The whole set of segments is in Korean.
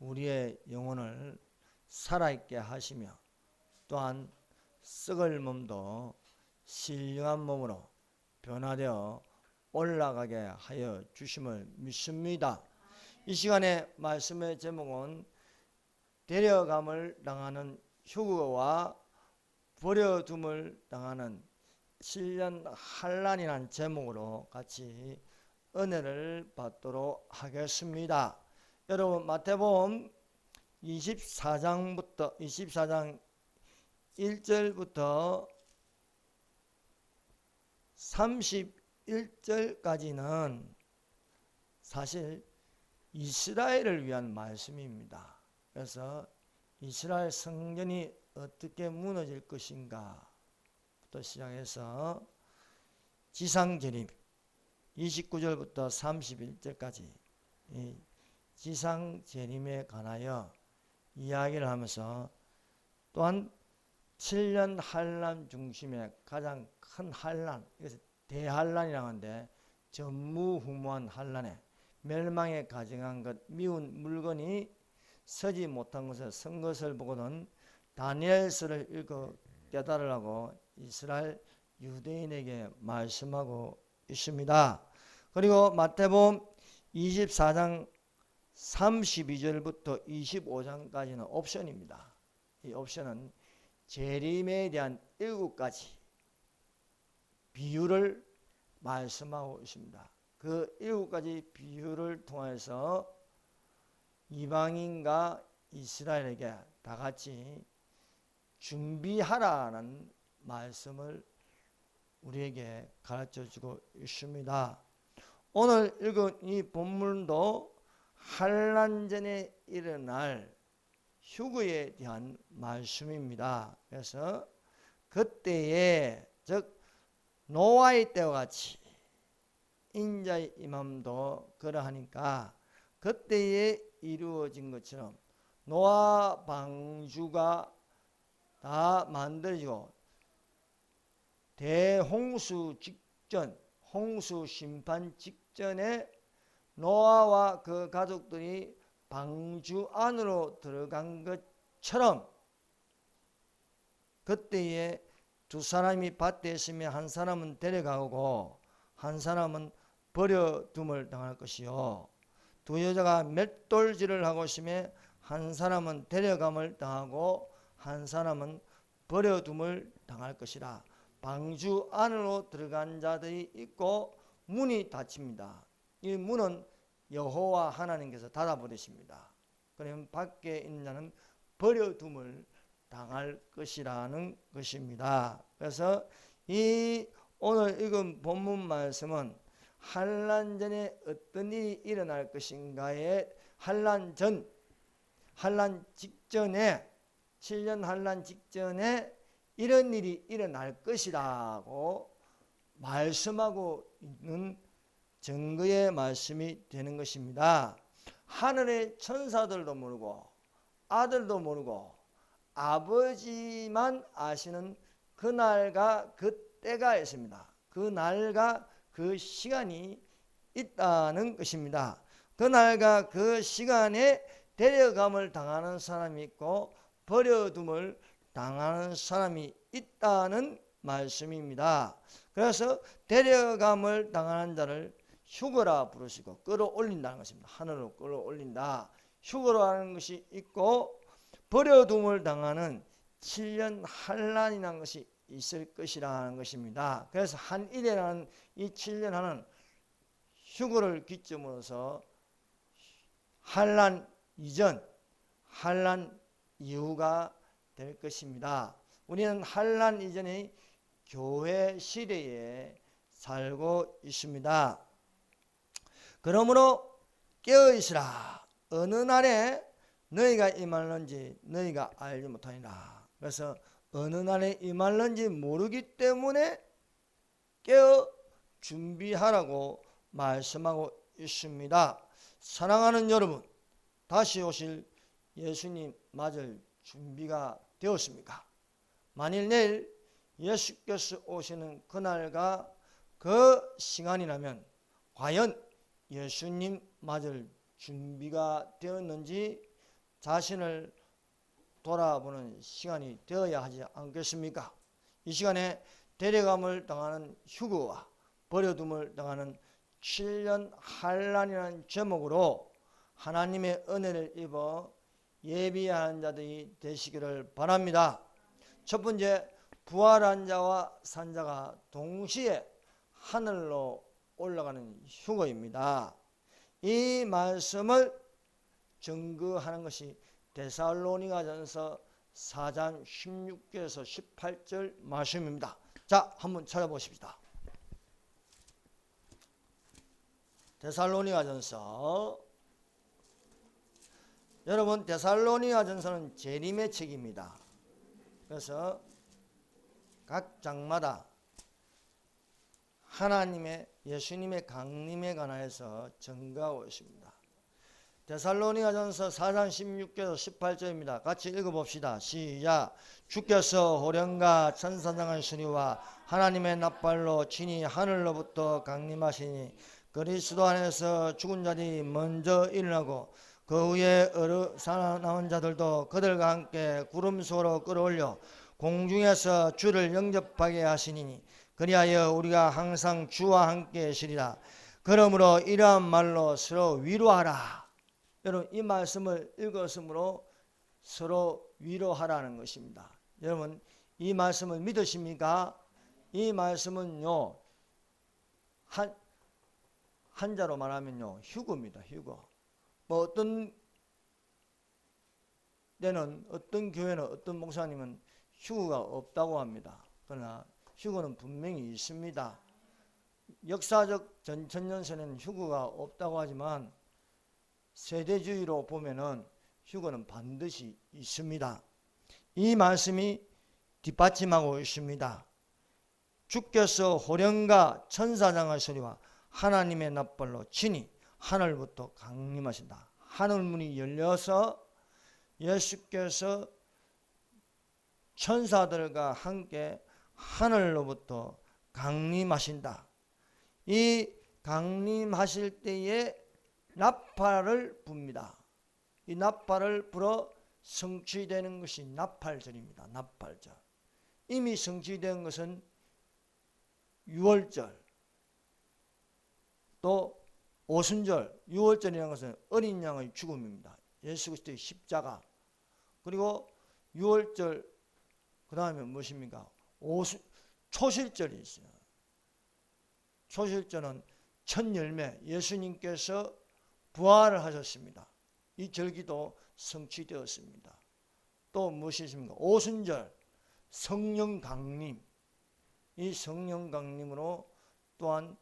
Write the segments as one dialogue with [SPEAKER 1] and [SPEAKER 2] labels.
[SPEAKER 1] 우리의 영혼을 살아있게 하시며 또한 썩을 몸도 신령한 몸으로 변화되어 올라가게 하여 주심을 믿습니다. 이 시간에 말씀의 제목은 데려감을 당하는 휴거와 버려둠을 당하는 7년 환난이라는 제목으로 같이 은혜를 받도록 하겠습니다. 여러분, 마태복음 24장 1절부터 31절까지는 사실 이스라엘을 위한 말씀입니다. 그래서 이스라엘 성전이 어떻게 무너질 것인가 부터 시작해서 지상재림 29절부터 31절까지 이 지상재림에 관하여 이야기를 하면서 또한 7년 환난 중심의 가장 큰 환난, 이것을 대환난이라고 하는데 전무후무한 환난에 멸망에 가증한 것, 미운 물건이 서지 못한 것을 선 것을 보고는 다니엘서를 읽어 깨달으라고 이스라엘 유대인에게 말씀하고 있습니다. 그리고 마태복음 24장 32절부터 25장까지는 옵션입니다. 이 옵션은 재림에 대한 7가지 비유를 말씀하고 있습니다. 그 7가지 비유를 통해서 이방인과 이스라엘에게 다 같이 준비하라는 말씀을 우리에게 가르쳐주고 있습니다. 오늘 읽은 이 본문도 환난 전에 일어날 휴거에 대한 말씀입니다. 그래서 그때에 즉 노아의 때와 같이 인자의 임함도 그러하니까 그때에 이루어진 것처럼 노아 방주가 다 만들어지고 대홍수 직전, 홍수 심판 직전에 노아와 그 가족들이 방주 안으로 들어간 것처럼 그때에 두 사람이 밭에 있으면 한 사람은 데려가고 한 사람은 버려둠을 당할 것이요, 두 여자가 맷돌질을 하고 있으면 한 사람은 데려감을 당하고 한 사람은 버려둠을 당할 것이라. 방주 안으로 들어간 자들이 있고 문이 닫힙니다. 이 문은 여호와 하나님께서 닫아버리십니다. 그러면 밖에 있는 자는 버려둠을 당할 것이라는 것입니다. 그래서 이 오늘 읽은 본문 말씀은 환난 전에 어떤 일이 일어날 것인가에 환난 전, 환난 직전에 7년 환난 직전에 이런 일이 일어날 것이라고 말씀하고 있는 증거의 말씀이 되는 것입니다. 하늘의 천사들도 모르고 아들도 모르고 아버지만 아시는 그날과 그때가 있습니다. 그날과 그 시간이 있다는 것입니다. 그날과 그 시간에 데려감을 당하는 사람이 있고 버려둠을 당하는 사람이 있다는 말씀입니다. 그래서 데려감을 당하는 자를 휴거라 부르시고 끌어올린다는 것입니다. 하늘로 끌어올린다. 휴거라는 것이 있고 버려둠을 당하는 7년 환난이라는 것이 있을 것이라는 것입니다. 그래서 한일이라는 이 7년 환난 휴거를 기점으로서 환난 이전, 환난 이후가 될 것입니다. 우리는 환난 이전의 교회 시대에 살고 있습니다. 그러므로 깨어있으라. 어느 날에 너희가 임할는지 너희가 알지 못하니라. 그래서 어느 날에 임할는지 모르기 때문에 깨어 준비하라고 말씀하고 있습니다. 사랑하는 여러분, 다시 오실 예수님 맞을 준비가 되었습니까? 만일 내일 예수께서 오시는 그날과 그 시간이라면 과연 예수님 맞을 준비가 되었는지 자신을 돌아보는 시간이 되어야 하지 않겠습니까? 이 시간에 데려감을 당하는 휴거와 버려둠을 당하는 7년 환난이라는 제목으로 하나님의 은혜를 입어 예비한 자들이 되시기를 바랍니다. 첫 번째, 부활한 자와 산자가 동시에 하늘로 올라가는 휴거입니다. 이 말씀을 증거하는 것이 데살로니가전서 4장 16절에서 18절 말씀입니다. 자, 한번 찾아보십시다. 데살로니가전서, 여러분 데살로니가전서는 재림의 책입니다. 그래서 각 장마다 하나님의 예수님의 강림에 관하여서 증거하고 있습니다. 데살로니가전서 4장 16절에서 18절입니다. 같이 읽어봅시다. 시작. 주께서 호령과 천사장의 수리와 하나님의 납발로 친히 하늘로부터 강림하시니 그리스도 안에서 죽은 자들이 먼저 일어나고 그 후에 살아남은 자들도 그들과 함께 구름 속으로 끌어올려 공중에서 주를 영접하게 하시니 그리하여 우리가 항상 주와 함께 계시리라. 그러므로 이러한 말로 서로 위로하라. 여러분, 이 말씀을 읽었으므로 서로 위로하라는 것입니다. 여러분, 이 말씀을 믿으십니까? 이 말씀은요, 한자로 말하면요, 휴거입니다. 휴거. 뭐 어떤 때는, 어떤 교회는, 어떤 목사님은 휴거가 없다고 합니다. 그러나 휴거는 분명히 있습니다. 역사적 전천년세는 휴거가 없다고 하지만 세대주의로 보면은 휴거는 반드시 있습니다. 이 말씀이 뒷받침하고 있습니다. 주께서 호령과 천사장의 소리와 하나님의 납발로 친히 하늘부터 강림하신다. 하늘문이 열려서 예수께서 천사들과 함께 하늘로부터 강림하신다. 이 강림하실 때에 나팔을 붑니다. 이 나팔을 불어 성취되는 것이 나팔절입니다. 나팔절. 이미 성취된 것은 유월절, 또 오순절. 유월절이라는 것은 어린 양의 죽음입니다. 예수 그리스도의 십자가. 그리고 유월절, 그 다음에 무엇입니까? 초실절이 있어요. 초실절은 첫 열매, 예수님께서 부활을 하셨습니다. 이 절기도 성취되었습니다. 또 무엇이 있습니까? 오순절, 성령 강림. 이 성령 강림으로 또한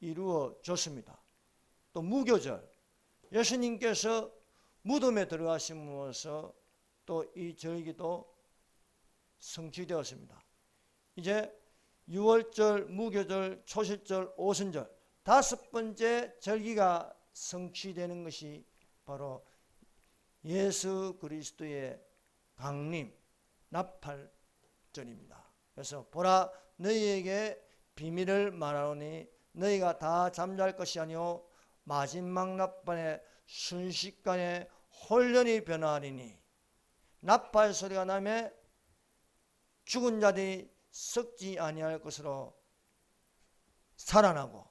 [SPEAKER 1] 이루어졌습니다. 또 무교절, 예수님께서 무덤에 들어가심으로써 또 이 절기도 성취되었습니다. 이제 유월절, 무교절, 초실절, 오순절, 다섯 번째 절기가 성취되는 것이 바로 예수 그리스도의 강림, 나팔절입니다. 그래서 보라, 너희에게 비밀을 말하노니 너희가 다 잠잘 것이 아니요 마지막 나팔에 순식간에 혼련이 변화하리니. 나팔 소리가 나면 죽은 자들이 썩지 아니할 것으로 살아나고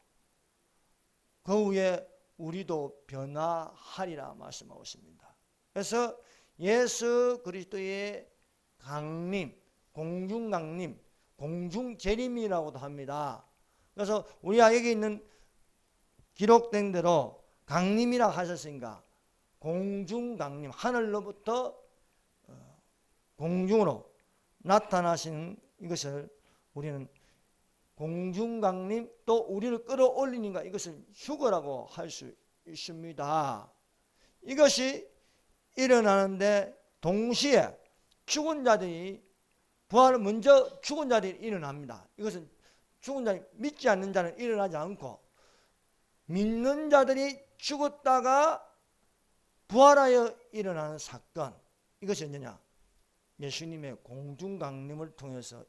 [SPEAKER 1] 그 후에 우리도 변화하리라 말씀하고 있습니다. 그래서 예수 그리스도의 강림, 공중강림, 공중재림이라고도 합니다. 그래서 우리가 여기 있는 기록된 대로 강림이라 하셨으니까 공중강림, 하늘로부터 공중으로 나타나신 이것을 우리는 공중강림, 또 우리를 끌어올리니까 이것을 휴거라고 할 수 있습니다. 이것이 일어나는데 동시에 죽은 자들이 부활을 먼저 죽은 자들이 일어납니다. 이것은 죽은 자들이 믿지 않는 자는 일어나지 않고 믿는 자들이 죽었다가 부활하여 일어나는 사건, 이것이 뭐냐? 예수님의 공중강림을 통해서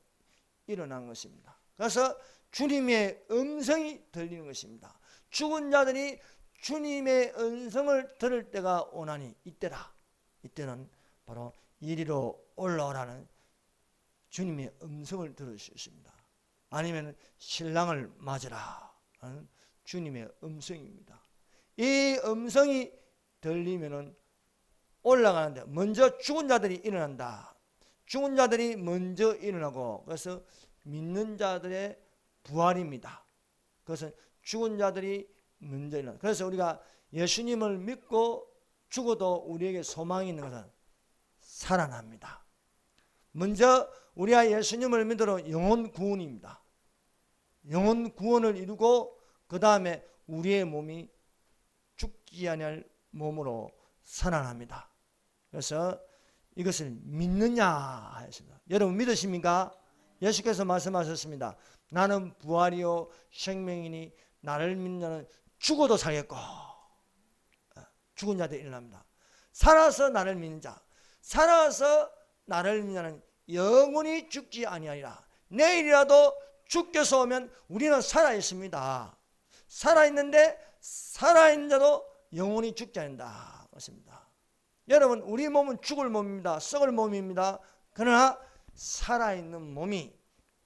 [SPEAKER 1] 일어난 것입니다. 그래서 주님의 음성이 들리는 것입니다. 죽은 자들이 주님의 음성을 들을 때가 오나니 이때라. 이때는 바로 이리로 올라오라는 주님의 음성을 들을 수 있습니다. 아니면 신랑을 맞으라 하는 주님의 음성입니다. 이 음성이 들리면은 올라가는데 먼저 죽은 자들이 일어난다. 죽은 자들이 먼저 일어나고, 그래서 믿는 자들의 부활입니다. 그것은 죽은 자들이 먼저 일어난다. 그래서 우리가 예수님을 믿고 죽어도 우리에게 소망이 있는 것은 살아납니다. 먼저 우리가 예수님을 믿으러 영혼 구원입니다. 영혼 구원을 이루고 그 다음에 우리의 몸이 죽지 아니할 몸으로 살아납니다. 그래서 이것을 믿느냐 하였습니다. 여러분 믿으십니까? 예수께서 말씀하셨습니다. 나는 부활이요 생명이니 나를 믿는 자는 죽어도 살겠고, 죽은 자들이 일어납니다. 살아서 나를 믿는 자, 살아서 나를 믿는 자는 영원히 죽지 아니하리라. 내일이라도 주께서 오면 우리는 살아있습니다. 살아있는데 살아있는 자도 영원히 죽지 않는다. 그렇습니다. 여러분 우리 몸은 죽을 몸입니다. 썩을 몸입니다. 그러나 살아있는 몸이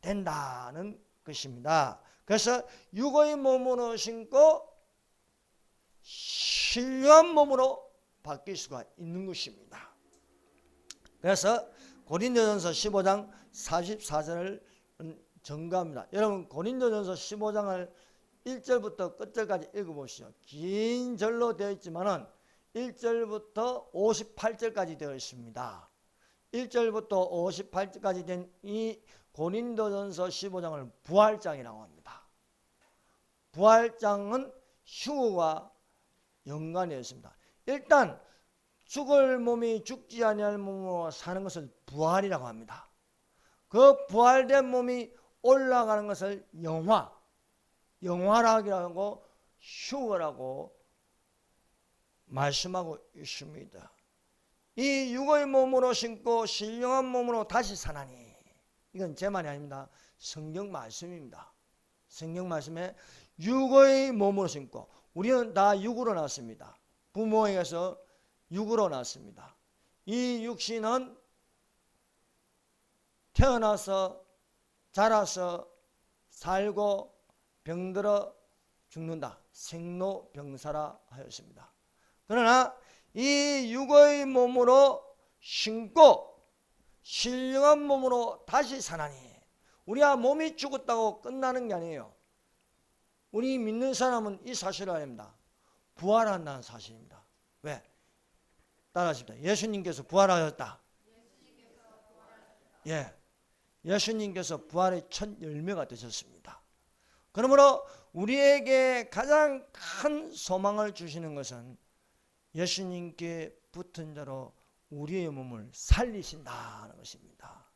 [SPEAKER 1] 된다는 것입니다. 그래서 육의 몸으로 신고 신령한 몸으로 바뀔 수가 있는 것입니다. 그래서 고린도전서 15장 44절을 증거합니다. 여러분 고린도전서 15장을 1절부터 끝절까지 읽어보시죠. 긴 절로 되어 있지만은 1절부터 58절까지 되어 있습니다. 1절부터 58절까지 된 이 고린도전서 15장을 부활장이라고 합니다. 부활장은 휴거와 연관되어 있습니다. 일단 죽을 몸이 죽지 아니할 몸으로 사는 것을 부활이라고 합니다. 그 부활된 몸이 올라가는 것을 영화라고 휴거라고 말씀하고 있습니다. 이 육의 몸으로 신고 신령한 몸으로 다시 사나니, 이건 제 말이 아닙니다. 성경 말씀입니다. 성경 말씀에 육의 몸으로 신고, 우리는 다 육으로 났습니다. 부모에게서 육으로 났습니다. 이 육신은 태어나서 자라서 살고 병들어 죽는다. 생로병사라 하였습니다. 그러나 이 육의 몸으로 신고 신령한 몸으로 다시 사나니, 우리가 몸이 죽었다고 끝나는 게 아니에요. 우리 믿는 사람은 이 사실을 알아야 합니다. 부활한다는 사실입니다. 왜? 따라하십니다. 예수님께서 부활하셨다. 예, 예수님께서 부활의 첫 열매가 되셨습니다. 그러므로 우리에게 가장 큰 소망을 주시는 것은 예수님께 붙은 자로 우리의 몸을 살리신다는 것입니다.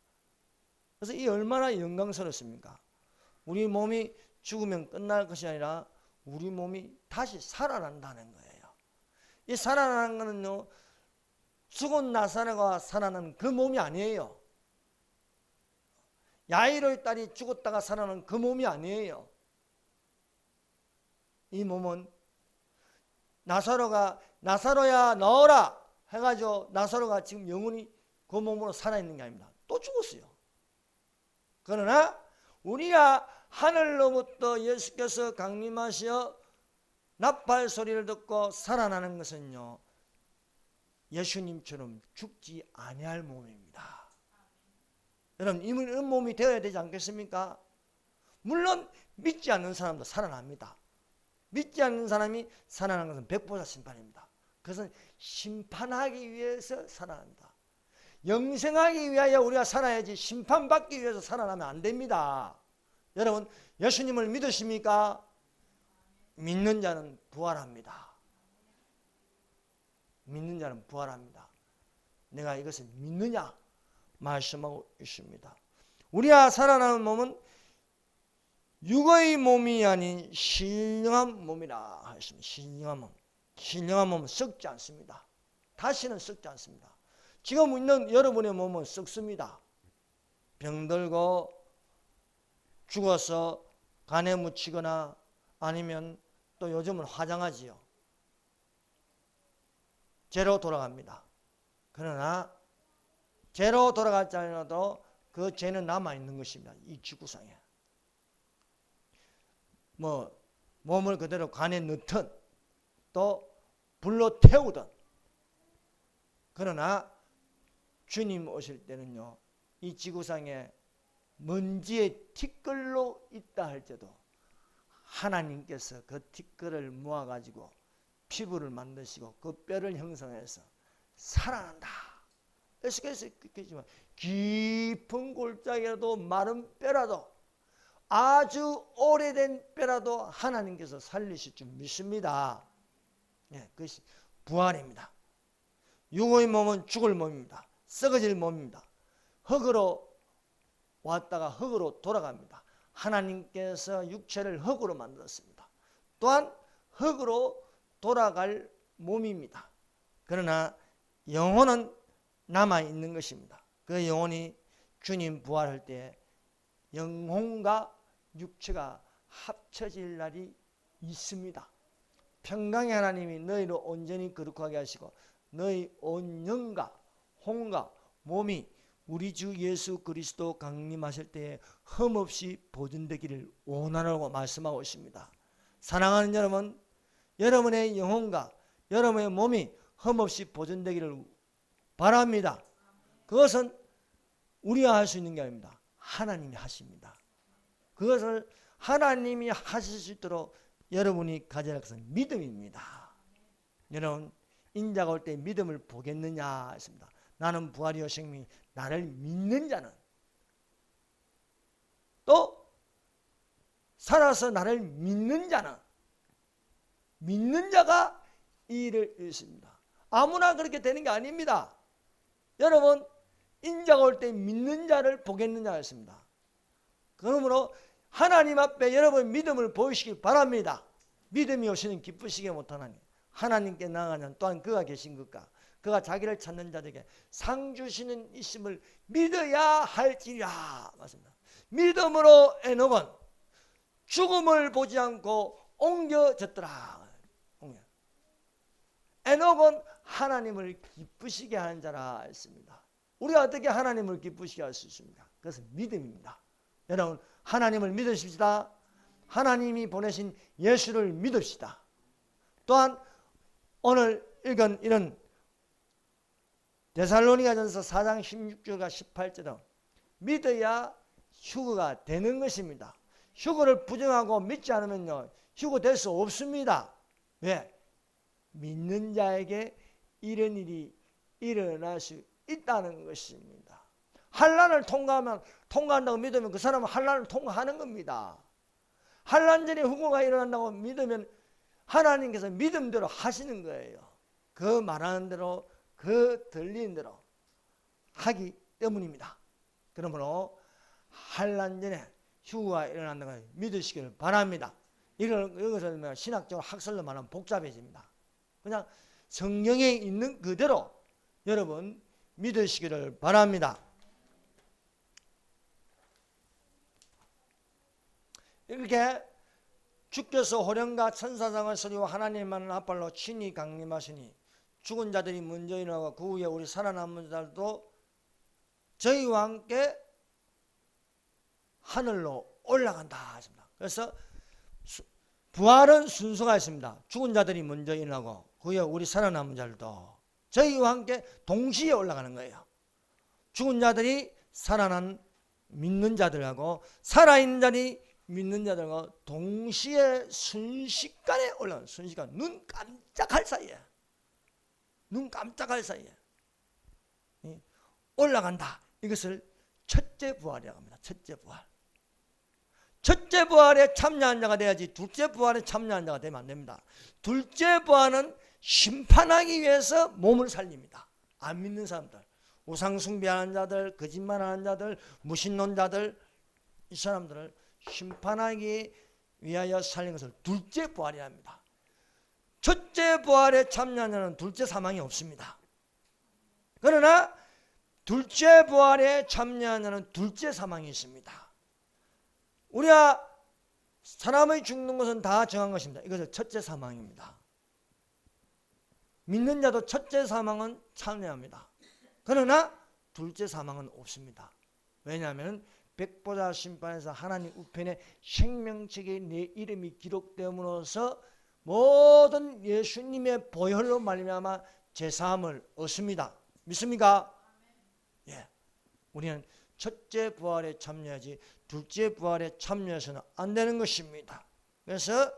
[SPEAKER 1] 그래서 이 얼마나 영광스럽습니까? 우리 몸이 죽으면 끝날 것이 아니라 우리 몸이 다시 살아난다는 거예요. 이 살아나는 것은요, 죽은 나사로가 살아나는 그 몸이 아니에요. 야이로의 딸이 죽었다가 살아나는 그 몸이 아니에요. 이 몸은 나사로야 나오라 해가지고 나사로가 지금 영원히 그 몸으로 살아있는 게 아닙니다. 또 죽었어요. 그러나 우리가 하늘로부터 예수께서 강림하시어 나팔 소리를 듣고 살아나는 것은요, 예수님처럼 죽지 아니할 몸입니다. 여러분 이런 몸이 되어야 되지 않겠습니까? 물론 믿지 않는 사람도 살아납니다. 믿지 않는 사람이 살아나는 것은 백보자 심판입니다. 그것은 심판하기 위해서 살아납니다. 영생하기 위하여 우리가 살아야지 심판받기 위해서 살아나면 안 됩니다. 여러분 예수님을 믿으십니까? 믿는 자는 부활합니다. 믿는 자는 부활합니다. 내가 이것을 믿느냐 말씀하고 있습니다. 우리가 살아나는 몸은 육의 몸이 아닌 신령한 몸이라 하였습니다. 신령한 몸. 신령한 몸은 썩지 않습니다. 다시는 썩지 않습니다. 지금 있는 여러분의 몸은 썩습니다. 병들고 죽어서 간에 묻히거나 아니면 또 요즘은 화장하지요. 죄로 돌아갑니다. 그러나 죄로 돌아갔지 않아도 그 죄는 남아있는 것입니다. 이 지구상에. 몸을 그대로 관에 넣든 또 불로 태우든, 그러나 주님 오실 때는요, 이 지구상에 먼지의 티끌로 있다 할지라도 하나님께서 그 티끌을 모아가지고 피부를 만드시고 그 뼈를 형성해서 살아난다. 그래서 깊은 골짜기라도 마른 뼈라도 아주 오래된 뼈라도 하나님께서 살리실 줄 믿습니다. 그것이 부활입니다. 육의 몸은 죽을 몸입니다. 썩어질 몸입니다. 흙으로 왔다가 흙으로 돌아갑니다. 하나님께서 육체를 흙으로 만들었습니다. 또한 흙으로 돌아갈 몸입니다. 그러나 영혼은 남아있는 것입니다. 그 영혼이 주님 부활할 때 영혼과 육체가 합쳐질 날이 있습니다. 평강의 하나님이 너희를 온전히 거룩하게 하시고 너희 온 영과 혼과 몸이 우리 주 예수 그리스도 강림하실 때에 흠없이 보존되기를 원하라고 말씀하고 있습니다. 사랑하는 여러분, 여러분의 영혼과 여러분의 몸이 흠없이 보존되기를 바랍니다. 그것은 우리가 할 수 있는 게 아닙니다. 하나님이 하십니다. 그것을 하나님이 하실 수 있도록 여러분이 가져야 할 것은 믿음입니다. 여러분, 인자가 올 때 믿음을 보겠느냐 했습니다. 나는 부활이요 생명이, 나를 믿는 자는, 또 살아서 나를 믿는 자는, 믿는 자가 이 일을 이루습니다. 아무나 그렇게 되는 게 아닙니다. 여러분, 인자가 올 때 믿는 자를 보겠느냐 했습니다. 그러므로 하나님 앞에 여러분 믿음을 보이시길 바랍니다. 믿음이 오시는 기쁘시게 못하나니 하나님께 나아가는 또한 그가 계신 것과 그가 자기를 찾는 자들에게 상 주시는 있음을 믿어야 할지라. 맞습니다. 믿음으로 에녹은 죽음을 보지 않고 옮겨졌더라. 에녹은 하나님을 기쁘시게 하는 자라 했습니다. 우리가 어떻게 하나님을 기쁘시게 할 수 있습니까? 그것은 믿음입니다. 여러분, 하나님을 믿으십시다. 하나님이 보내신 예수를 믿읍시다. 또한 오늘 읽은 이런 데살로니가전서 4장 16절과 18절은 믿어야 휴거가 되는 것입니다. 휴거를 부정하고 믿지 않으면요, 휴거 될 수 없습니다. 왜? 믿는 자에게 이런 일이 일어날 수 있다는 것입니다. 환난을 통과한다고 믿으면 그 사람은 환난을 통과하는 겁니다. 환난 전에 후고가 일어난다고 믿으면 하나님께서 믿음대로 하시는 거예요. 그 말하는 대로, 그 들리는 대로 하기 때문입니다. 그러므로 환난 전에 휴거가 일어난다고 믿으시기를 바랍니다. 이것을 신학적으로 학설로 말하면 복잡해집니다. 그냥 성경에 있는 그대로 여러분 믿으시기를 바랍니다. 이렇게 주께서 호령과 천사장의 소리와 하나님만을 앞발로 친히 강림하시니 죽은 자들이 먼저 일어나고 그 후에 우리 살아남은 자들도 저희와 함께 하늘로 올라간다 하십니다. 그래서 부활은 순서가 있습니다. 죽은 자들이 먼저 일어나고 그 후에 우리 살아남은 자들도 저희와 함께 동시에 올라가는 거예요. 죽은 자들이 살아난 믿는 자들하고 살아있는 자들이 믿는 자들과 동시에 순식간에 올라가는, 순식간 눈 깜짝할 사이에 올라간다. 이것을 첫째 부활이라고 합니다. 첫째 부활. 첫째 부활에 참여한 자가 돼야지 둘째 부활에 참여한 자가 되면 안 됩니다. 둘째 부활은 심판하기 위해서 몸을 살립니다. 안 믿는 사람들, 우상 숭배하는 자들, 거짓말하는 자들, 무신론자들, 이 사람들을 심판하기 위하여 살린 것을 둘째 부활이라 합니다. 첫째 부활에 참여한 자는 둘째 사망이 없습니다. 그러나 둘째 부활에 참여한 자는 둘째 사망이 있습니다. 우리가 사람의 죽는 것은 다 정한 것입니다. 이것은 첫째 사망입니다. 믿는 자도 첫째 사망은 참여합니다. 그러나 둘째 사망은 없습니다. 왜냐하면 백보자 심판에서 하나님 우편에 생명책에 내 이름이 기록됨으로써 모든 예수님의 보혈로 말미암아 제사함을 얻습니다. 믿습니까? 예. 우리는 첫째 부활에 참여하지 둘째 부활에 참여해서는 안 되는 것입니다. 그래서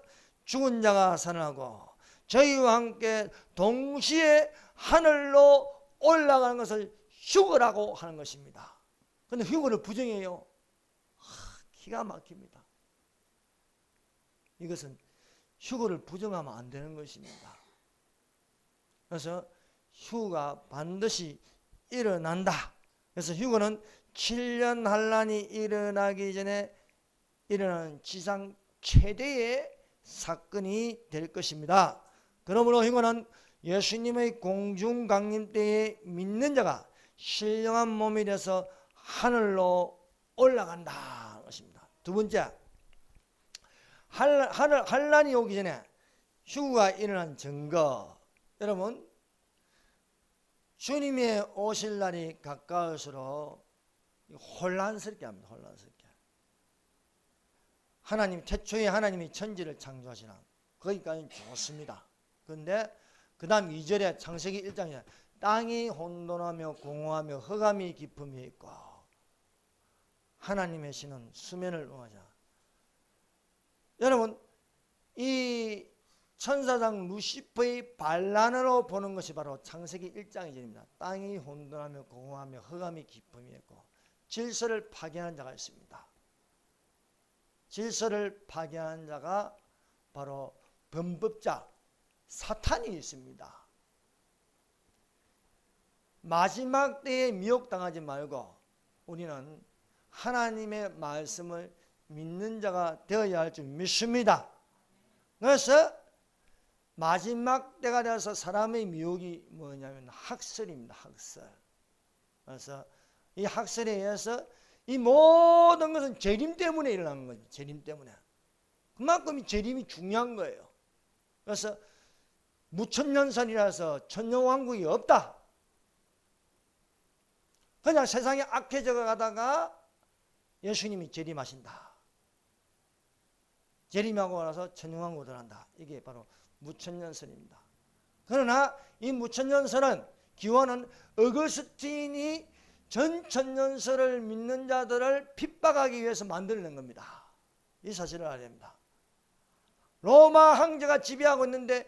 [SPEAKER 1] 죽은 자가 살아나고 저희와 함께 동시에 하늘로 올라가는 것을 휴거라고 하는 것입니다. 그런데 휴거를 부정해요. 기가 막힙니다. 이것은 휴거를 부정하면 안 되는 것입니다. 그래서 휴거가 반드시 일어난다. 그래서 휴거는 7년 환란이 일어나기 전에 일어나는 지상 최대의 사건이 될 것입니다. 그러므로 휴거는 예수님의 공중 강림 때에 믿는 자가 신령한 몸이 돼서 하늘로 올라간다 것입니다. 두 번째, 환란이 오기 전에 휴거가 일어난 증거. 여러분, 주님의 오실 날이 가까울수록 혼란스럽게 합니다. 혼란스럽게. 하나님, 태초에 하나님이 천지를 창조하시나 거기까지는 좋습니다. 그런데 그 다음 2절에 창세기 1장에 땅이 혼돈하며 공허하며 흑암이 깊음이 있고 하나님의 신은 수면을 응하자. 여러분, 이 천사장 루시퍼의 반란으로 보는 것이 바로 창세기 1장 2절입니다. 땅이 혼돈하며 공허하며 흑암이 깊음이 있고 질서를 파괴하는 자가 있습니다. 질서를 파괴하는 자가 바로 범법자 사탄이 있습니다. 마지막 때에 미혹당하지 말고 우리는 하나님의 말씀을 믿는 자가 되어야 할 줄 믿습니다. 그래서 마지막 때가 되어서 사람의 미혹이 뭐냐면 학설입니다. 학설. 그래서 이 학설에 의해서 이 모든 것은 재림 때문에 일어나는 거죠. 재림 때문에. 그만큼 이 재림이 중요한 거예요. 그래서 무천년설이라서 천년왕국이 없다. 그냥 세상이 악해져 가다가 예수님이 재림하신다. 재림하고 나서 천년왕국을 들어간다. 이게 바로 무천년설입니다. 그러나 이 무천년설은 기원은 어거스틴이 전천년설을 믿는 자들을 핍박하기 위해서 만들어낸 겁니다. 이 사실을 알아야 됩니다. 로마 황제가 지배하고 있는데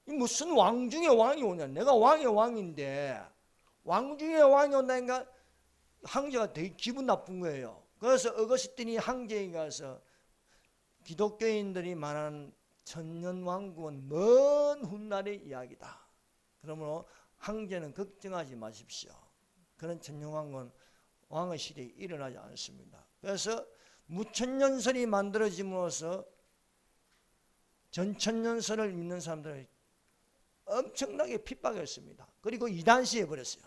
[SPEAKER 1] 무슨 왕 중에 왕이 오냐. 내가 왕의 왕인데 왕 중에 왕이 온다니까 황제가 되게 기분 나쁜 거예요. 그래서 어거스틴이 황제에 가서 기독교인들이 말하는 천년왕국은 먼 훗날의 이야기다. 그러므로 황제는 걱정하지 마십시오. 그런 천년왕국은 왕의 시대에 일어나지 않습니다. 그래서 무천년설이 만들어짐으로써 전천년설을 믿는 사람들을 엄청나게 핍박했습니다. 그리고 이단시해 버렸어요.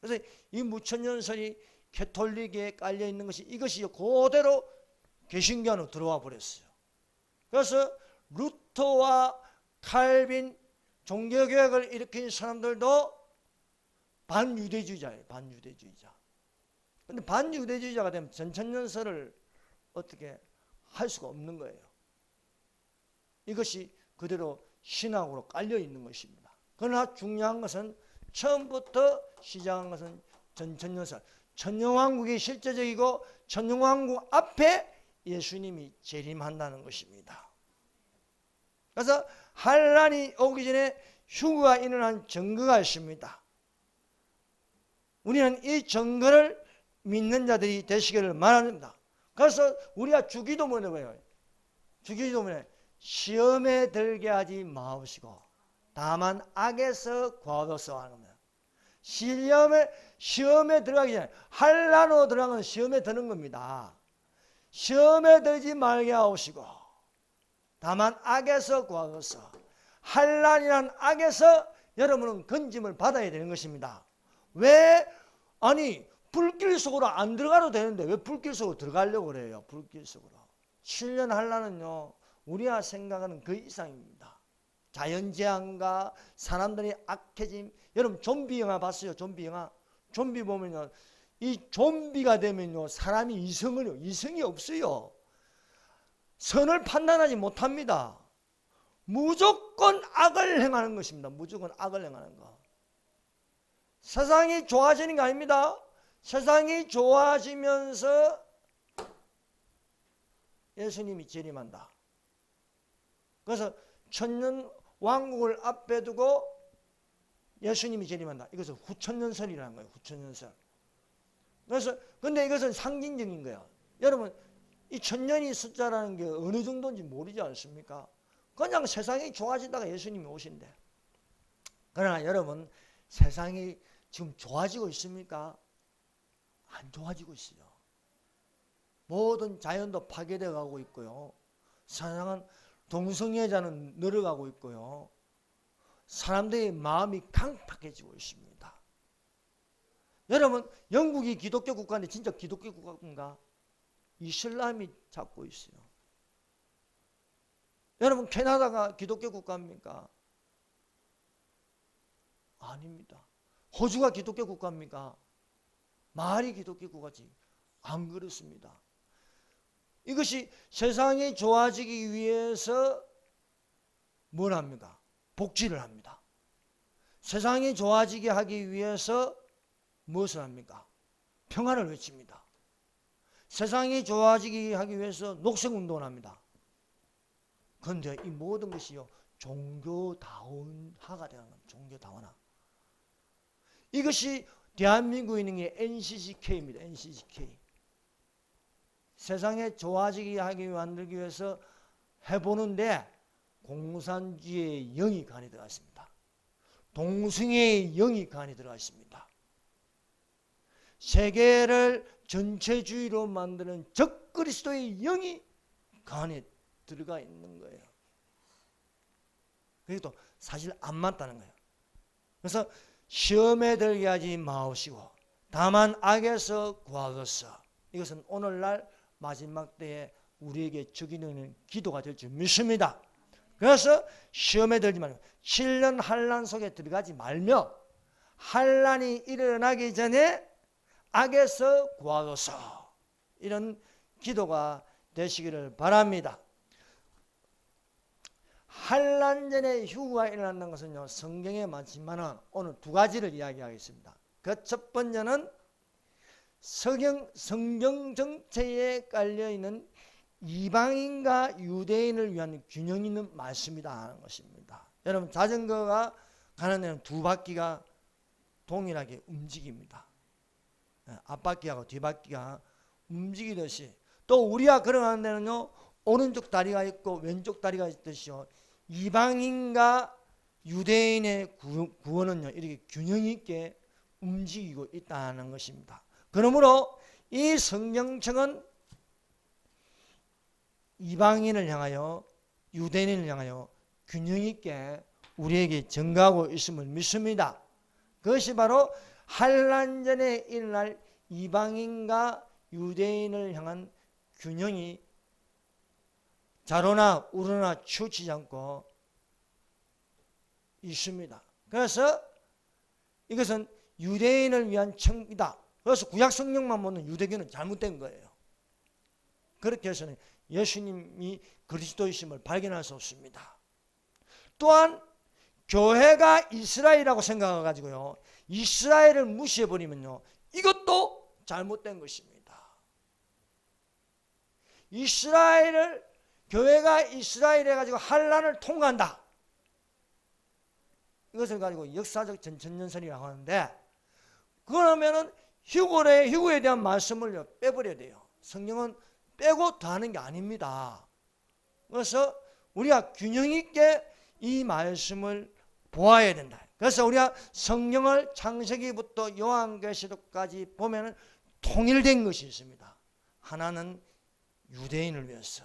[SPEAKER 1] 그래서 이 무천년설이 캐톨릭에 깔려 있는 것이 이것이 그대로 개신교 안으로 들어와 버렸어요. 그래서 루터와 칼빈 종교개혁을 일으킨 사람들도 반유대주의자예요. 반유대주의자. 그런데 반유대주의자가 되면 전천년설을 어떻게 할 수가 없는 거예요. 이것이 그대로 신학으로 깔려 있는 것입니다. 그러나 중요한 것은 처음부터 시작한 것은 전천년설. 천년왕국이 실제적이고 천년왕국 앞에 예수님이 재림한다는 것입니다. 그래서 환란이 오기 전에 휴거가 일어난 증거가 있습니다. 우리는 이 증거를 믿는 자들이 되시기를 바랍니다. 그래서 우리가 주기도문에 뭐예요? 주기도문에 시험에 들게 하지 마옵시고 다만 악에서 구하옵소서 하는 겁니다. 시험에 들어가기 전에 환란으로 들어가면 시험에 드는 겁니다. 시험에 들지 말게 하옵시고 다만 악에서 구하옵소서. 환란이란 악에서 여러분은 건짐을 받아야 되는 것입니다. 왜? 아니 불길 속으로 안 들어가도 되는데 왜 불길 속으로 들어가려고 그래요? 불길 속으로. 7년 환란은요 우리가 생각하는 그 이상입니다. 자연재앙과 사람들의 악해짐, 여러분 좀비 영화 봤어요? 좀비 영화. 좀비 보면요, 이 좀비가 되면요 사람이 이성이 없어요. 선을 판단하지 못합니다. 무조건 악을 행하는 것입니다. 무조건 악을 행하는 거. 세상이 좋아지는 게 아닙니다. 세상이 좋아지면서 예수님이 재림한다. 그래서 천년 왕국을 앞에 두고 예수님이 재림한다. 이것은 후천년설이라는 거예요. 후천년설. 그래서 근데 이것은 상징적인 거예요. 여러분, 이 천년이 숫자라는 게 어느 정도인지 모르지 않습니까? 그냥 세상이 좋아지다가 예수님이 오신대. 그러나 여러분, 세상이 지금 좋아지고 있습니까? 안 좋아지고 있어요. 모든 자연도 파괴되어 가고 있고요. 세상은 동성애자는 늘어가고 있고요. 사람들의 마음이 강팍해지고 있습니다. 여러분, 영국이 기독교 국가인데 진짜 기독교 국가인가? 이슬람이 잡고 있어요. 여러분, 캐나다가 기독교 국가입니까? 아닙니다. 호주가 기독교 국가입니까? 말이 기독교 국가지. 안 그렇습니다. 이것이 세상이 좋아지기 위해서 뭘 합니까? 복지를 합니다. 세상이 좋아지게 하기 위해서 무엇을 합니까? 평화를 외칩니다. 세상이 좋아지게 하기 위해서 녹색운동을 합니다. 그런데 이 모든 것이요, 종교다원화가 되는 겁니다. 종교다원화. 이것이 대한민국에 있는 게 NCCK입니다. NCCK. 세상에 좋아지게 하기 만들기 위해서 해보는데 공산주의의 영이 간이 들어가 있습니다. 동성애의 영이 간이 들어가 있습니다. 세계를 전체주의로 만드는 적그리스도의 영이 간에 들어가 있는 거예요. 그래도 사실 안 맞다는 거예요. 그래서 시험에 들게 하지 마옵시고 다만 악에서 구하소서. 이것은 오늘날 마지막 때에 우리에게 적용되는 기도가 될 줄 믿습니다. 그래서 시험에 들지 말고 7년 환난 속에 들어가지 말며 환난이 일어나기 전에 악에서 구하소서. 이런 기도가 되시기를 바랍니다. 환난 전에 휴거가 일어난다는 것은요, 성경에 많지만 오늘 두 가지를 이야기하겠습니다. 그 첫 번째는 성경 정체에 깔려있는 이방인과 유대인을 위한 균형 있는 말씀이다 하는 것입니다. 여러분, 자전거가 가는 데는 두 바퀴가 동일하게 움직입니다. 앞바퀴하고 뒷바퀴가 움직이듯이 또 우리가 걸어가는 데는요, 오른쪽 다리가 있고 왼쪽 다리가 있듯이요, 이방인과 유대인의 구원은요, 이렇게 균형 있게 움직이고 있다는 것입니다. 그러므로 이 성경책은 이방인을 향하여 유대인을 향하여 균형 있게 우리에게 전가하고 있음을 믿습니다. 그것이 바로 환난 전에 일어날 이방인과 유대인을 향한 균형이 좌로나 우로나 치우치지 않고 있습니다. 그래서 이것은 유대인을 위한 청이다. 그래서 구약 성경만 보는 유대교는 잘못된 거예요. 그렇게 해서는 예수님이 그리스도이심을 발견할 수 없습니다. 또한 교회가 이스라엘이라고 생각해가지고요, 이스라엘을 무시해버리면요, 이것도 잘못된 것입니다. 교회가 이스라엘 해가지고 환난을 통과한다. 이것을 가지고 역사적 전천년설이라고 하는데, 그러면은 휴거에 대한 말씀을 빼버려야 돼요. 성경은 빼고 더하는 게 아닙니다. 그래서 우리가 균형 있게 이 말씀을 보아야 된다. 그래서 우리가 성경을 창세기부터 요한계시록까지 보면은 통일된 것이 있습니다. 하나는 유대인을 위해서,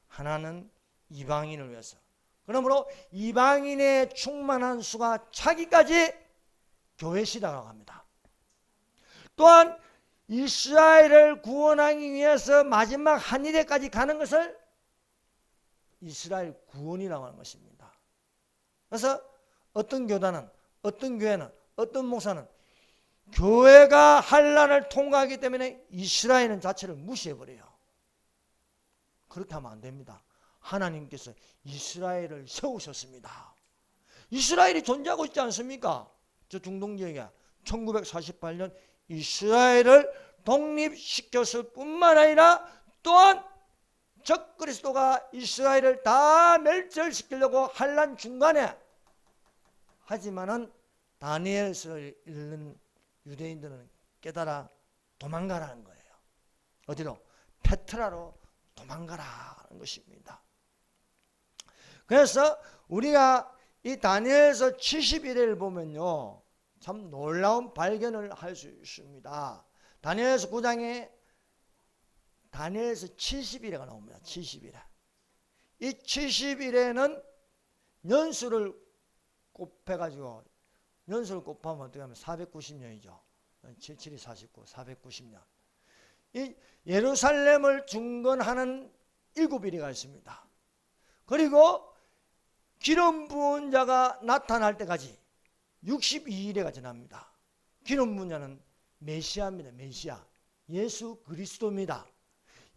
[SPEAKER 1] 하나는 이방인을 위해서. 그러므로 이방인의 충만한 수가 차기까지 교회 시대라고 합니다. 또한 이스라엘을 구원하기 위해서 마지막 한일에까지 가는 것을 이스라엘 구원이라고 하는 것입니다. 그래서 어떤 교회는 어떤 목사는 교회가 환난을 통과하기 때문에 이스라엘은 자체를 무시해버려요. 그렇게 하면 안 됩니다. 하나님께서 이스라엘을 세우셨습니다. 이스라엘이 존재하고 있지 않습니까? 저 중동 지역에 1948년 이스라엘을 독립시켰을 뿐만 아니라 또한 적그리스도가 이스라엘을 다 멸절시키려고 환난 중간에, 하지만은 다니엘서를 읽는 유대인들은 깨달아 도망가라는 거예요. 어디로? 페트라로 도망가라는 것입니다. 그래서 우리가 이 다니엘서 70일을 보면요, 참 놀라운 발견을 할 수 있습니다. 다니엘서 9장에 다니엘서 70일에가 나옵니다. 70일에. 이 70일에는 연수를 곱해가지고, 연수를 곱하면 어떻게 하면 490년이죠. 77이 49, 490년. 이 예루살렘을 중건하는 7일이가 있습니다. 그리고 기름 부은 자가 나타날 때까지 62일에가 지납니다. 기름 부은 자는 메시아입니다. 메시아. 예수 그리스도입니다.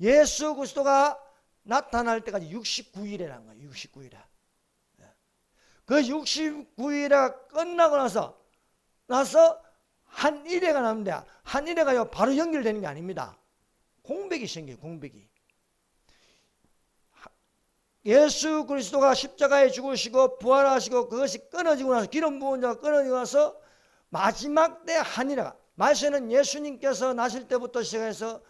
[SPEAKER 1] 예수 그리스도가 나타날 때까지 69일이라는 거예요. 69일에. 그 69일에 끝나고 나서 한 일회가 남는데, 한 일회가 바로 연결되는 게 아닙니다. 공백이 생겨요. 공백이. 예수 그리스도가 십자가에 죽으시고 부활하시고 그것이 끊어지고 나서, 기름 부은 자가 끊어지고 나서 마지막 때 한 일회가, 말세는 예수님께서 나실 때부터 시작해서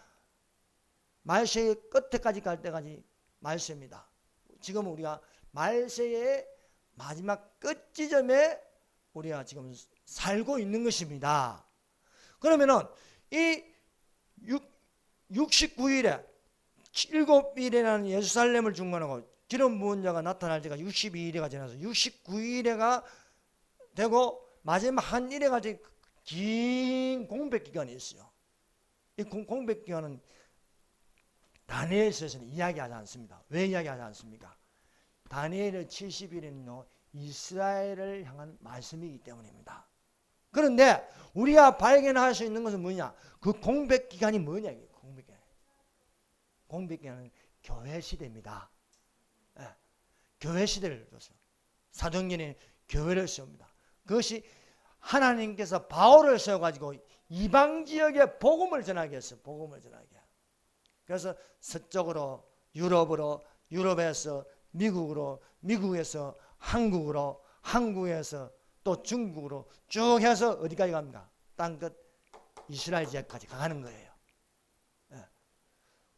[SPEAKER 1] 말세의 끝에까지 갈 때까지 말세입니다. 지금 우리가 말세의 마지막 끝 지점에 우리가 지금 살고 있는 것입니다. 그러면은 이 69일에 7일이라는 예루살렘을 중건하고 기름 부은 자가 나타날 때가 62일에가 지나서 69일에가 되고 마지막 한 일회가 긴 공백 기간이 있어요. 이 공백 기간은 다니엘서에서는 이야기하지 않습니다. 왜 이야기하지 않습니까? 다니엘의 70일은요 이스라엘을 향한 말씀이기 때문입니다. 그런데 우리가 발견할 수 있는 것은 뭐냐? 그 공백 기간이 뭐냐? 공백 기간은 교회 시대입니다. 네. 교회 시대를 줬어요. 사도행전에 교회를 세웁니다. 그것이 하나님께서 바울을 세워가지고 이방 지역에 복음을 전하게 했어요. 복음을 전하게. 그래서 서쪽으로 유럽으로, 유럽에서 미국으로, 미국에서 한국으로, 한국에서 또 중국으로 쭉 해서 어디까지 갑니까? 땅끝 이스라엘 지역까지 가는 거예요.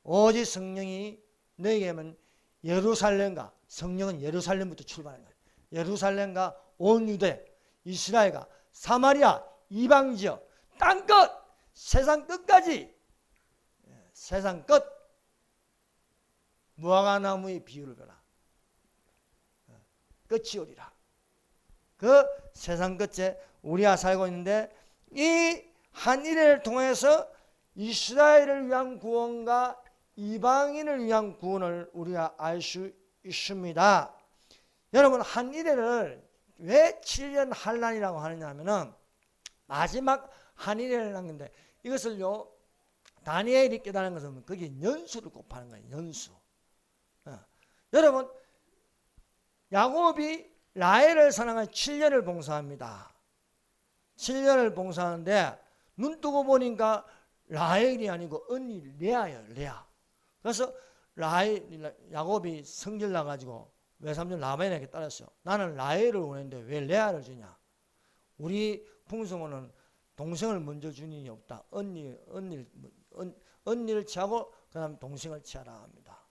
[SPEAKER 1] 오직 성령이 너희에게는 예루살렘과, 성령은 예루살렘부터 출발하는 거예요. 예루살렘과 온 유대, 이스라엘과 사마리아, 이방 지역, 땅끝, 세상 끝까지, 세상 끝, 무화과나무의 비유를 보라. 끝이 오리라. 그 세상 끝에 우리가 살고 있는데, 이 한 일회를 통해서 이스라엘을 위한 구원과 이방인을 위한 구원을 우리가 알 수 있습니다. 여러분, 한 일회를 왜 7년 환난이라고 하느냐 하면은 마지막 한 일회를 하는데, 이것을요 다니엘이 깨달은 것은 거기에 연수를 곱하는 거예요. 연수. 여러분, 야곱이 라헬을 사랑한 7년을 봉사합니다. 7년을 봉사하는데 눈 뜨고 보니까 라헬이 아니고 언니 레아예요. 레아. 그래서 야곱이 성질 나가지고 외삼촌 라반에게 따랐어요. 나는 라헬을 원했는데 왜 레아를 주냐. 우리 풍성어는 동생을 먼저 주는 일이 없다. 언니를 취하고 그 다음 동생을 취하라 합니다.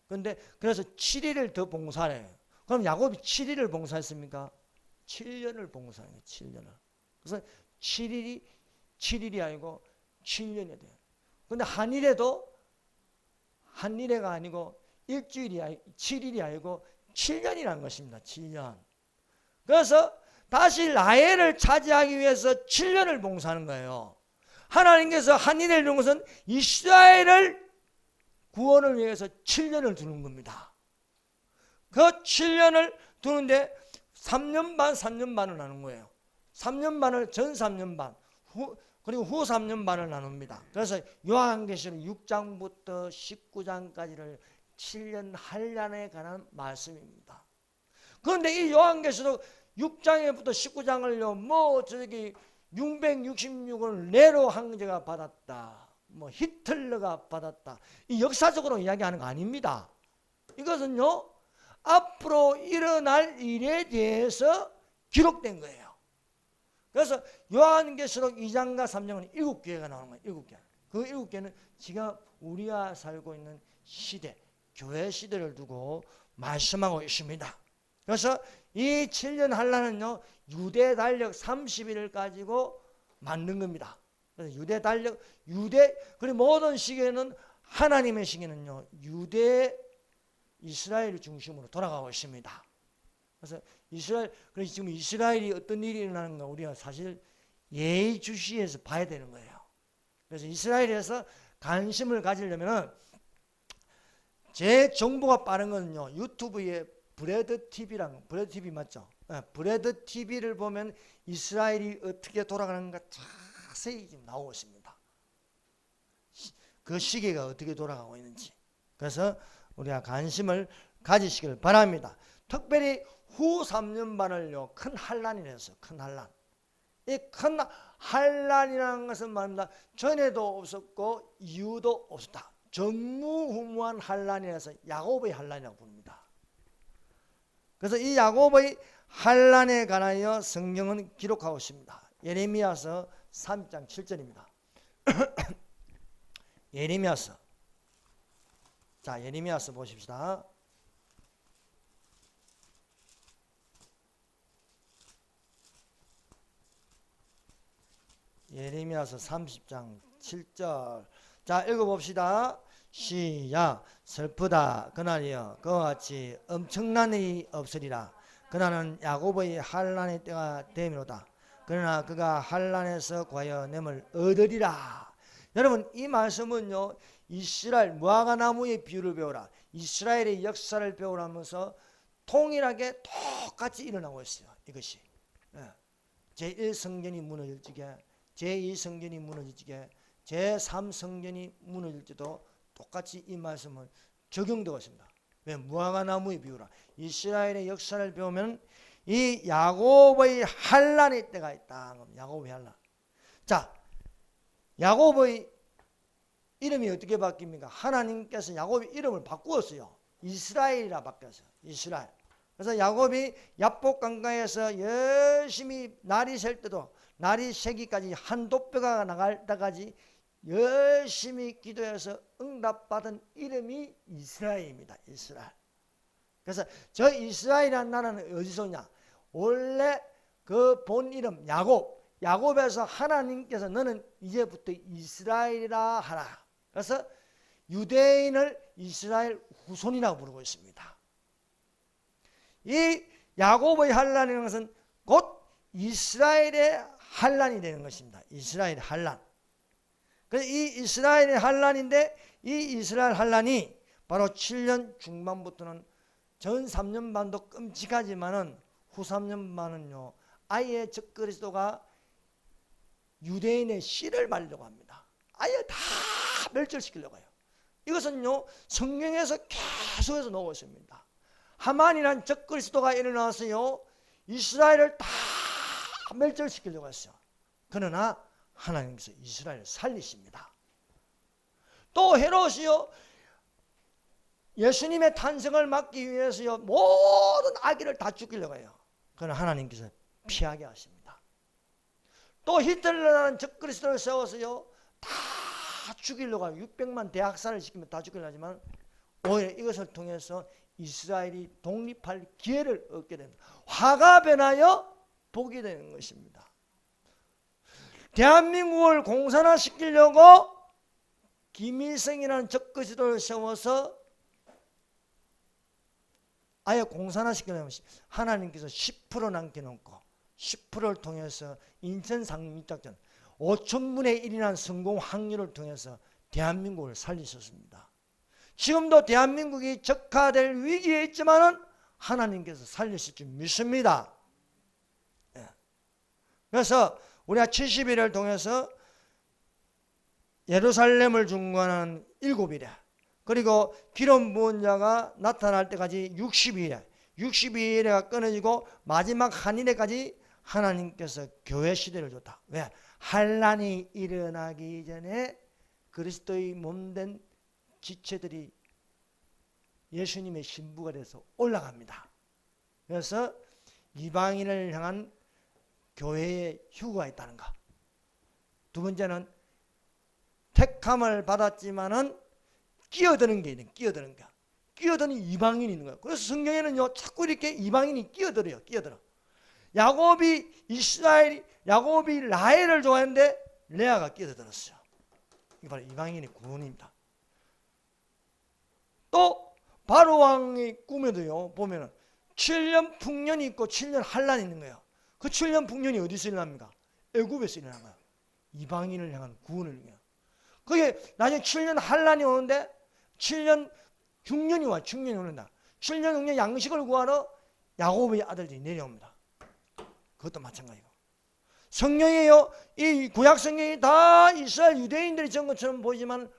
[SPEAKER 1] 그런데 그래서 7일을 더 봉사를 해요. 그럼 야곱이 7일을 봉사했습니까? 7년을 봉사해요. 7년을. 그래서 7일이 아니고 7년이 돼요. 그런데 한 일회가 아니고 일주일이 7일이 아니고 7년이라는 것입니다. 7년. 그래서 다시 라헬을 차지하기 위해서 7년을 봉사하는 거예요. 하나님께서 한 일회를 두는 것은 이스라엘을 구원을 위해서 7년을 두는 겁니다. 그 7년을 두는데 3년 반, 3년 반을 하는 거예요. 3년 반을 전 3년 반, 그리고 후 3년 반을 나눕니다. 그래서 요한계시록 6장부터 19장까지를 7년 한란에 관한 말씀입니다. 그런데 이 요한계시록 6장에부터 19장을요, 뭐 저기 666을 네로 황제가 받았다, 뭐 히틀러가 받았다, 이 역사적으로 이야기하는 거 아닙니다. 이것은요, 앞으로 일어날 일에 대해서 기록된 거예요. 그래서 요한계시록 2장과 3장은 7개가 나오는 거예요. 7개. 그 7개는 지금 우리가 살고 있는 시대, 교회 시대를 두고 말씀하고 있습니다. 그래서 이 7년 한란은요, 유대 달력 30일을 가지고 만든 겁니다. 그래서 유대 달력, 그리고 모든 시계는, 하나님의 시계는요, 이스라엘 중심으로 돌아가고 있습니다. 그래서 그래서 지금 이스라엘이 어떤 일이 일어나는가 우리가 사실 예의주시해서 봐야 되는 거예요. 그래서 이스라엘에서 관심을 가지려면은, 제 정보가 빠른 거는요, 유튜브에 브레드 TV 맞죠? 네, 브레드 TV를 보면 이스라엘이 어떻게 돌아가는가 자세히 지금 나오고 있습니다. 그 시기가 어떻게 돌아가고 있는지. 그래서 우리가 관심을 가지시길 바랍니다. 특별히 후 3년 반을요, 큰 한란이라 했어요. 큰 한란. 이 큰 한란이라는 것은 말입니다, 전에도 없었고 이후도 없었다. 전무후무한 한란이라서 야곱의 한란이라고 부릅니다. 그래서 이 야곱의 한란에 관하여 성경은 기록하고 있습니다. 예레미야서 3장 7절입니다. 예레미야서. 자, 예레미야서 보십시다. 예레미야서 30장 7절. 자, 읽어봅시다. 시작. 슬프다 그날이여, 그와 같이 엄청난 일이 없으리라. 그날은 야곱의 한란의 때가 되미로다. 그러나 그가 한란에서 과여 냄을 얻으리라. 여러분, 이 말씀은요, 이스라엘 무화과나무의 비유를 배우라, 이스라엘의 역사를 배우라면서 통일하게 똑같이 일어나고 있어요. 이것이 제1성전이 무너질지게, 제2성전이 무너질지게, 제3성전이 무너질지도 똑같이 이 말씀은 적용되고 있습니다. 왜? 무화과나무의 비유라. 이스라엘의 역사를 배우면 이 야곱의 한란의 때가 있다. 야곱의 한란. 자, 야곱의 이름이 어떻게 바뀝니까? 하나님께서 야곱의 이름을 바꾸었어요. 이스라엘이라 바뀌었어요. 이스라엘. 그래서 야곱이 야복 강가에서 열심히 날이 셀 때도, 날이 새기까지 한돛뼈가 나갈 때까지 열심히 기도해서 응답받은 이름이 이스라엘입니다. 이스라엘. 그래서 저 이스라엘이라는 나라는 어디서 오냐? 원래 그 본 이름 야곱에서 하나님께서 너는 이제부터 이스라엘이라 하라. 그래서 유대인을 이스라엘 후손이라고 부르고 있습니다. 이 야곱의 한란이라는 것은 곧 이스라엘의 한란이 되는 것입니다. 이스라엘의 한란. 그래서 이 이스라엘의 한란인데, 이 이스라엘 한란이 바로 7년 중반부터는 전 3년 반도 끔찍하지만은 후 3년 반은요, 아예 적그리스도가 유대인의 씨를 말려고 합니다. 아예 다 멸절시키려고 해요. 이것은요, 성경에서 계속해서 나오고 있습니다. 하만이란 적그리스도가 일어나서요, 이스라엘을 다 멸절시키려고 했어요. 그러나 하나님께서 이스라엘을 살리십니다. 또 헤롯이요, 예수님의 탄생을 막기 위해서요, 모든 아기를 다 죽이려고 해요. 그러나 하나님께서 피하게 하십니다. 또 히틀러라는 적그리스도를 세워서요, 다 죽이려고 하고 600만 대학살을 시키면 다 죽이려고 하지만, 오히려 이것을 통해서 이스라엘이 독립할 기회를 얻게 됩니다. 화가 변하여 복이 되는 것입니다. 대한민국을 공산화시키려고 김일성이라는 적그리스도를 세워서 아예 공산화시키려면 하나님께서 10% 남겨놓고 10%를 통해서 인천 상륙작전 5,000분의 1이라는 성공 확률을 통해서 대한민국을 살리셨습니다. 지금도 대한민국이 적화될 위기에 있지만은 하나님께서 살리실 줄 믿습니다. 그래서 우리가 70일을 통해서 예루살렘을 중건하는 7일에, 그리고 기름 부은 자가 나타날 때까지 62일에, 62일에가 끊어지고 마지막 한일에까지 하나님께서 교회 시대를 줬다. 왜? 환란이 일어나기 전에 그리스도의 몸된 지체들이 예수님의 신부가 돼서 올라갑니다. 그래서 이방인을 향한 교회의 휴거가 있다는 것. 두 번째는 택함을 받았지만은 끼어드는 게 있는, 끼어드는 거. 끼어드는 이방인이 있는 거예요. 그래서 성경에는요, 자꾸 이렇게 이방인이 끼어들어요. 끼어들어. 야곱이 라헬을 좋아했는데 레아가 끼어들었어요. 이게 바로 이방인의 구원입니다. 또 바로 왕의 꿈에도요, 보면은 7년 풍년이 있고 7년 환란이 있는 거예요. 그 7년 풍년이 어디서 일어납니까? 애굽에서 일어난 거예요. 이방인을 향한 구원을 위해서. 그게 나중에 7년 환란이 오는데 7년 흉년이 와, 흉년이 오는다. 7년 흉년 양식을 구하러 야곱의 아들들이 내려옵니다. 그것도 마찬가지고. 성경이요, 이 구약 성경이 다 이스라엘 유대인들이 적은 것처럼 보이지만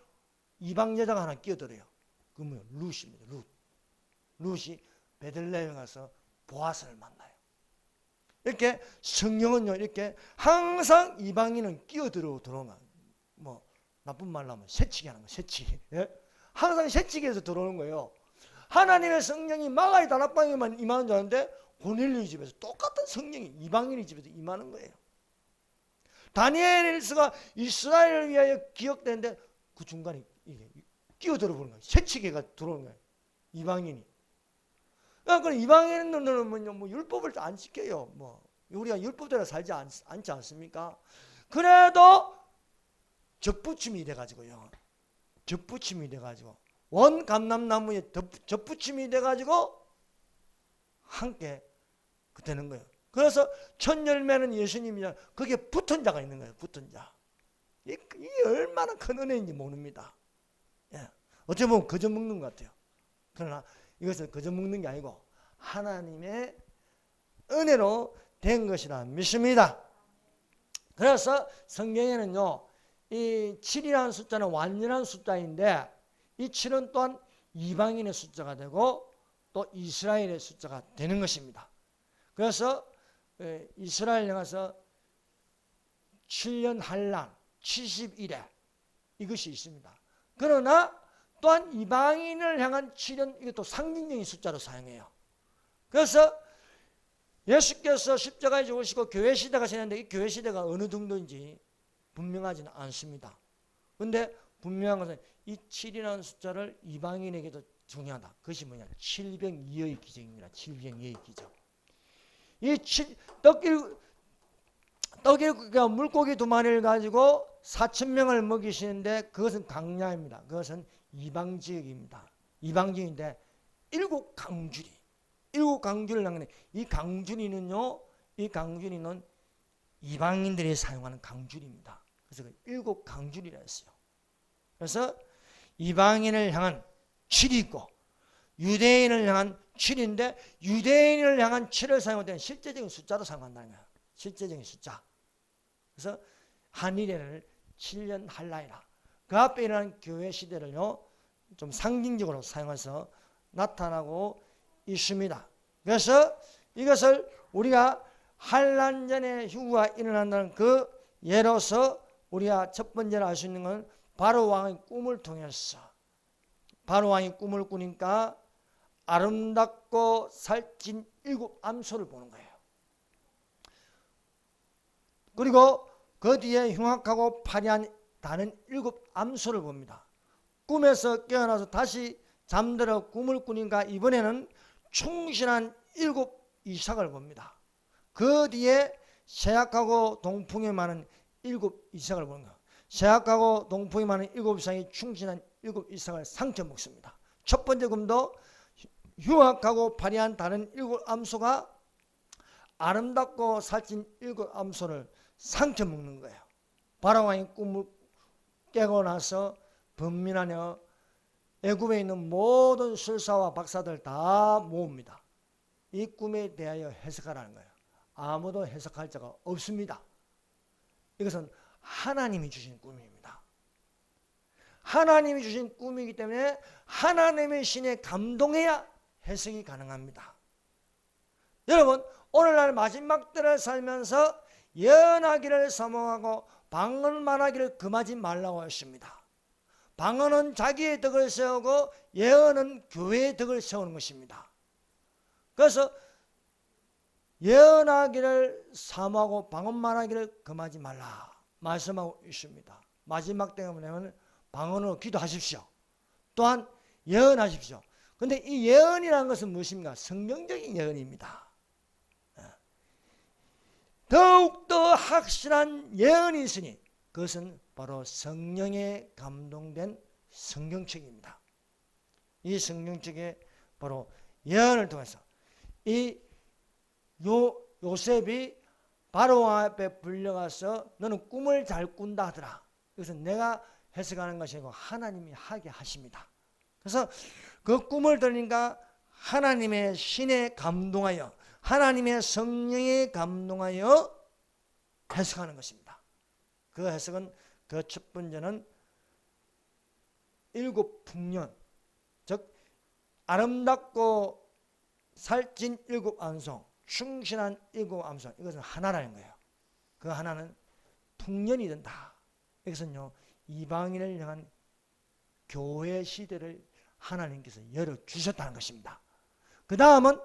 [SPEAKER 1] 이방 여자가 하나 끼어들어요. 그 뭐예요? 룻입니다. 룻이 베들레헴에 가서 보아스를 만나요. 이렇게 성경은요, 이렇게 항상 이방인은 끼어들어 들어오는, 뭐 나쁜 말로 하면 새치기 하는 거예요. 새치기. 예? 항상 새치기에서 들어오는 거예요. 하나님의 성령이 마가의 다락방에만 임하는 줄 아는데 고넬료 집에서 똑같은 성령이 이방인의 집에서 임하는 거예요. 다니엘서가 이스라엘을 위하여 기억되는데 그 중간에 이게 끼어들어 보는 거예요. 새치기가 들어오는 거예요. 이방인이. 그러니까 이방인들은 뭐 율법을 안 지켜요. 뭐 우리가 율법대로 살지 않지 않습니까? 그래도 접붙임이 돼가지고요. 접붙임이 돼가지고 원 감람나무에 접붙임이 돼가지고 함께 되는 거예요. 그래서 첫 열매는 예수님이냐, 거기에 붙은 자가 있는 거예요. 붙은 자. 이 얼마나 큰 은혜인지 모릅니다. 예. 어떻게 보면 거저 먹는 것 같아요. 그러나 이것은 거저 먹는 게 아니고 하나님의 은혜로 된 것이라 믿습니다. 그래서 성경에는요, 이 7이라는 숫자는 완전한 숫자인데 이 7은 또한 이방인의 숫자가 되고 또 이스라엘의 숫자가 되는 것입니다. 그래서 이스라엘에 가서 7년 환란 70일에 이것이 있습니다. 그러나 또한 이방인을 향한 7년, 이것도 상징적인 숫자로 사용해요. 그래서 예수께서 십자가에 죽으시고 교회 시대가 지났는데 이 교회 시대가 어느 정도인지 분명하지는 않습니다. 그런데 분명한 것은 이 7이라는 숫자를 이방인에게도 중요하다. 그것이 뭐냐? 702의 기적입니다. 702의 기적. 이 떡일과 물고기 2마리를 가지고 4,000명을 먹이시는데 그것은 강야입니다. 그것은 이방 지역입니다. 이방 지역인데 7강주리를 남기는 이 강주리는요, 이 강주리는 이방인들이 사용하는 강주리입니다. 그래서 7강주리라 했어요. 그래서 이방인을 향한 7이 있고 유대인을 향한 7인데 유대인을 향한 7을 사용할 때는 실제적인 숫자로 사용한다는 거예요. 실제적인 숫자. 그래서 한일에를 7년 할라이라. 그 앞에 일어난 교회 시대를요, 좀 상징적으로 사용해서 나타나고 있습니다. 그래서 이것을 우리가 환란 전에 휴거가 일어난다는 그 예로서 우리가 첫 번째로 알 수 있는 건 바로 왕의 꿈을 통해서, 바로 왕이 꿈을 꾸니까 아름답고 살찐 7 암소를 보는 거예요. 그리고 그 뒤에 흉악하고 파리한 다른 7 암소를 봅니다. 꿈에서 깨어나서 다시 잠들어 꿈을 꾸니까 이번에는 충실한 7 이삭을 봅니다. 그 뒤에 쇠약하고 동풍이 많은 7 이삭을 보는 거예요. 쇠약하고 동풍이 많은 7 이삭이 충실한 7 이삭을 상처 먹습니다. 첫 번째 꿈도 흉악하고 파리한 다른 7 암소가 아름답고 살찐 7 암소를 상처 먹는 거예요. 바로왕이 꿈을 깨고 나서 번민하며 애굽에 있는 모든 술사와 박사들 다 모읍니다. 이 꿈에 대하여 해석하라는 거예요. 아무도 해석할 자가 없습니다. 이것은 하나님이 주신 꿈입니다. 하나님이 주신 꿈이기 때문에 하나님의 신에 감동해야 해석이 가능합니다. 여러분, 오늘날 마지막 때를 살면서 예언하기를 사모하고 방언말하기를 금하지 말라고 했습니다. 방언은 자기의 덕을 세우고 예언은 교회의 덕을 세우는 것입니다. 그래서 예언하기를 사모하고 방언말하기를 금하지 말라 말씀하고 있습니다. 마지막 때가 뭐냐면 방언으로 기도하십시오. 또한 예언하십시오. 그런데 이 예언이라는 것은 무엇입니까? 성경적인 예언입니다. 더욱더 확실한 예언이 있으니 그것은 바로 성령에 감동된 성경책입니다. 이 성경책에 바로 예언을 통해서 이 요셉이 바로 앞에 불려가서 너는 꿈을 잘 꾼다 하더라. 이것은 내가 해석하는 것이 아니고 하나님이 하게 하십니다. 그래서 그 꿈을 들으니까 하나님의 신에 감동하여 하나님의 성령에 감동하여 해석하는 것입니다. 그 해석은 그 첫 번째는 일곱 풍년, 즉 아름답고 살찐 일곱 암송, 충실한 일곱 암송, 이것은 하나라는 거예요. 그 하나는 풍년이 된다. 이것은요, 이방인을 향한 교회 시대를 하나님께서 열어주셨다는 것입니다. 그 다음은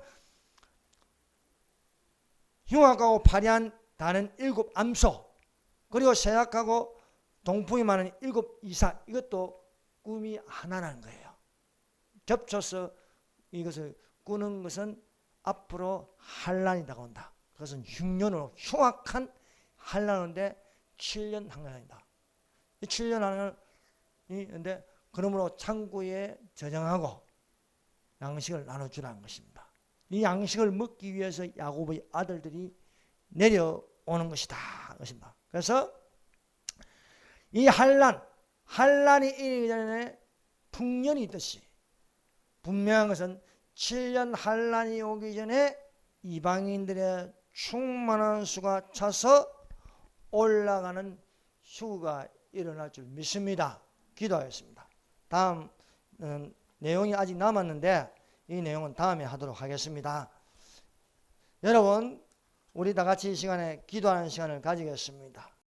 [SPEAKER 1] 흉악하고 파리한 다는 일곱 암소, 그리고 세약하고 동풍이 많은 일곱 이사, 이것도 꿈이 하나라는 거예요. 겹쳐서 이것을 꾸는 것은 앞으로 환란이 다가온다. 그것은 6년으로 흉악한 환란인데 7년 항난이다. 이 7년 항난인데 그러므로 창고에 저장하고 양식을 나눠주라는 것입니다. 이 양식을 먹기 위해서 야곱의 아들들이 내려오는 것이다. 그래서 이 환란이 이르기 전에 풍년이 있듯이 분명한 것은 7년 환란이 오기 전에 이방인들의 충만한 수가 차서 올라가는 수가 일어날 줄 믿습니다. 기도하겠습니다. 다음 내용이 아직 남았는데 이 내용은 다음에 하도록 하겠습니다. 여러분, 우리 다 같이 이 시간에 기도하는 시간을 가지겠습니다.